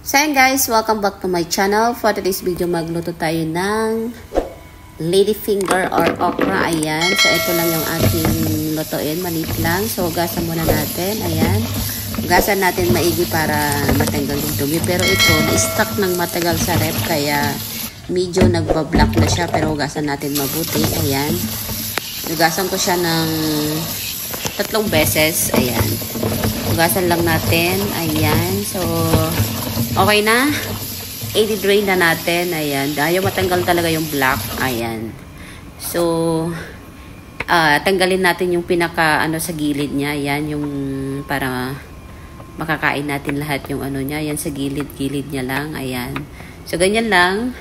So ayan guys, welcome back to my channel. For today's video, magluto tayo ng ladyfinger or okra. Ayan, so ito lang yung ating lutuin, maliit lang. So hugasan muna natin, ayan. Hugasan natin maigi para matanggal yung dumi. Pero ito, na-stuck ng matagal sa rep, kaya medyo nagbablock na siya. Pero hugasan natin mabuti, ayan. Hugasan ko siya ng 3 beses, ayan. Hugasan lang natin, ayan. So okay na. I-drain na natin. Ayan. Ayaw matanggal talaga yung black. Ayan. So, tanggalin natin yung pinaka, sa gilid niya. Ayan. Yung, para makakain natin lahat yung niya. Ayan, sa gilid-gilid niya lang. Ayan. So, ganyan lang.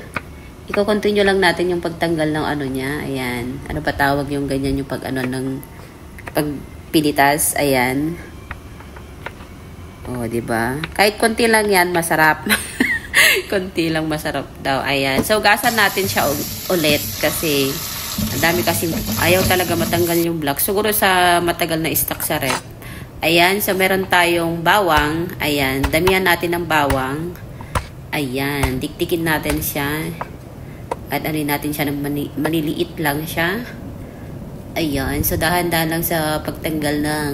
Iko-continue lang natin yung pagtanggal ng niya. Ayan. Ano pa tawag yung ganyan yung ng pagpilitas. Ayan. Oh, 'di ba? Kahit konti lang 'yan, masarap. Konti lang masarap daw. Ayan. So, gasan natin siya ulit kasi ang dami kasi ayaw talaga matanggal yung black. Siguro sa matagal na stock sa rep. Ayan. So, meron tayong bawang. Ayan. Damihan natin ng bawang. Ayan. Dikdikin natin siya. At natin siya ng maliliit lang siya. Ayan. So, dahan-dahan lang sa pagtanggal ng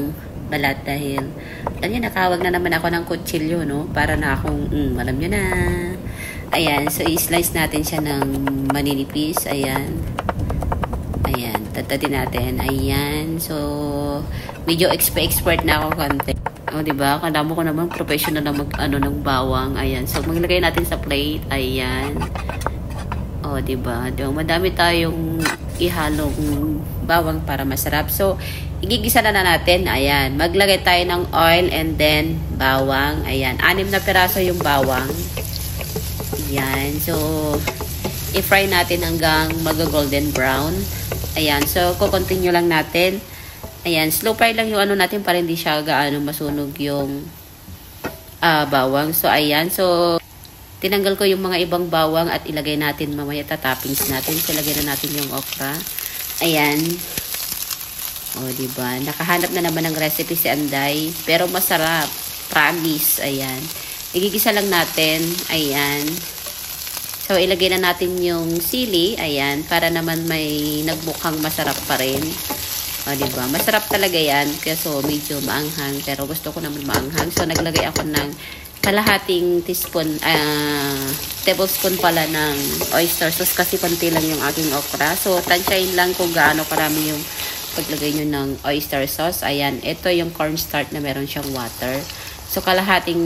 balat dahil nakawag na naman ako ng kutsilyo, no? Para na akong, alam nyo na. Ayan, so i-slice natin siya ng maninipis. Ayan. Ayan, tatatin natin. Ayan, so medyo expert na ako konti. O, diba? Kala mo ko naman professional na ng bawang. Ayan, so maglagay natin sa plate. Ayan. O, diba? Madami tayong ihalong bawang para masarap. So, igigisa na natin. Ayan. Maglagay tayo ng oil and then bawang. Ayan. 6 na piraso yung bawang. Ayan. So, i-fry natin hanggang mag-golden brown. Ayan. So, kukontinue lang natin. Ayan. Slow fry lang yung natin para hindi siya gaano masunog yung bawang. So, ayan. So, tinanggal ko yung mga ibang bawang at ilagay natin mamaya toppings natin. So, ilagay na natin yung okra. Ayan. O, diba? Nakahanap na naman ng recipe si Anday. Pero masarap. Promise. Ayan. Igigisa lang natin. Ayan. So, ilagay na natin yung sili. Ayan. Para naman may nagmukhang masarap pa rin. O, diba? Masarap talaga yan. Kaso, medyo maanghang. Pero gusto ko naman maanghang. So, naglagay ako ng kalahating teaspoon, tablespoon pala ng oyster sauce kasi konti lang yung aking okra. So, tansyahin lang kung gaano karami yung paglagay nyo ng oyster sauce. Ayan, ito yung cornstarch na meron siyang water. So, kalahating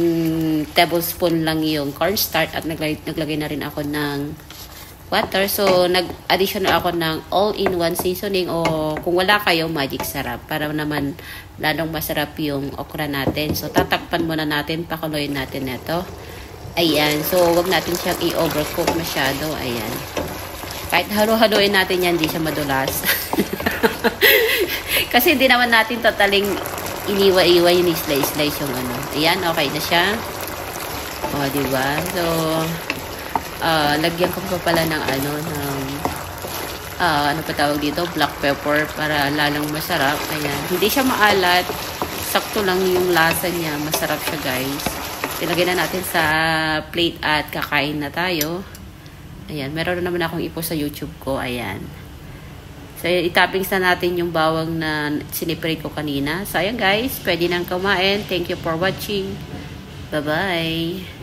tablespoon lang yung cornstarch at naglagay na rin ako ng water. So, nag-additional ako ng all-in-one seasoning o kung wala kayo, magic sarap. Para naman lalong masarap yung okra natin. So, tatakpan muna natin, pakuloyin natin ito. Ayan. So, wag natin siyang i-overcook masyado. Ayan. Kahit halo-haloin natin yan, hindi siya madulas. Kasi hindi naman natin totaling iniwa-iwa yung slice yung Ayan, okay na siya. O, diba? So, lagyan ko pa pala ng ano pa tawag dito, black pepper para lalong masarap. Ayan. Hindi siya maalat. Sakto lang yung lasa niya. Masarap siya, guys. Tilagay na natin sa plate at kakain na tayo. Ayan. Meron naman akong ipo sa YouTube ko. Ayan. So, itappings na natin yung bawang na siniprate ko kanina. So, ayan, guys. Pwede nang kumain. Thank you for watching. Bye-bye.